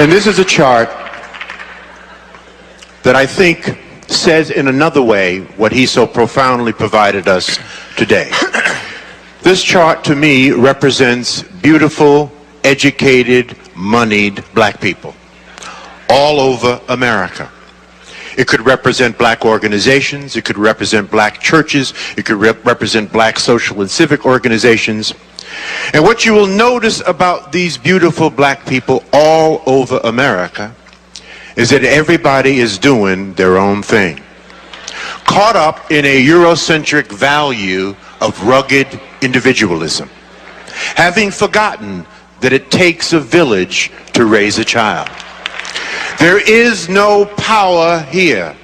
And this is a chart that I think says in another way what he so profoundly provided us today. This chart to me represents beautiful, educated, moneyed black people all over America. It could represent black organizations, it could represent black churches, it could represent black social and civic organizations. And what you will notice about these beautiful black people all over America is that everybody is doing their own thing, caught up in a Eurocentric value of rugged individualism, having forgotten that it takes a village to raise a child. There is no power here,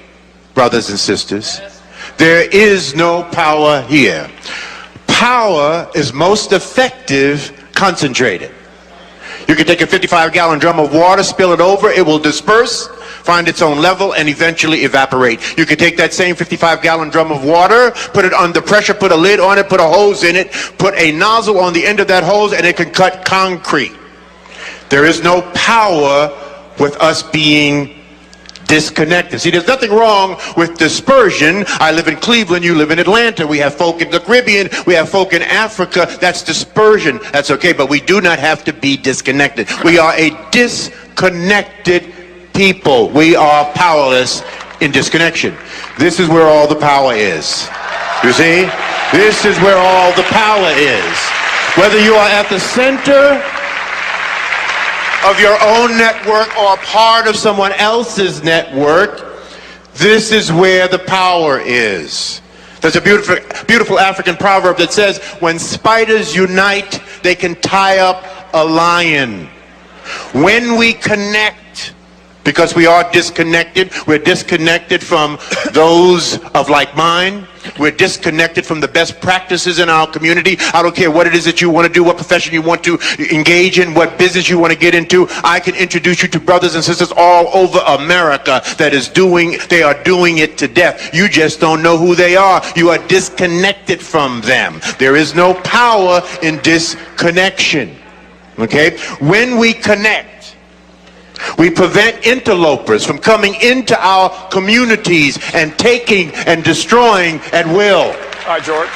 brothers and sisters. There is no power here. Power is most effective concentrated. You can take a 55-gallon drum of water, spill it over, it will disperse, find its own level, and eventually evaporate. You can take that same 55-gallon drum of water, put it under pressure, put a lid on it, put a hose in it, put a nozzle on the end of that hose, and it can cut concrete. There is no power with us being disconnected. See, there's nothing wrong with dispersion. I live in Cleveland, you live in Atlanta. We have folk in the Caribbean, we have folk in Africa. That's dispersion. That's okay, but we do not have to be disconnected. We are a disconnected people. We are powerless in disconnection. This is where all the power is. You see? This is where all the power is. Whether you are at the center of your own network or part of someone else's network, this is where the power is. There's a beautiful African proverb that says, when spiders unite, they can tie up a lion. When we connect, because we are disconnected, we're disconnected from those of like mind. We're disconnected from the best practices in our community. I don't care what it is that you want to do, what profession you want to engage in, what business you want to get into. I can introduce you to brothers and sisters all over America they are doing it to death. You just don't know who they are. You are disconnected from them. There is no power in disconnection. Okay? When we connect, we prevent interlopers from coming into our communities and taking and destroying at will. All right, George.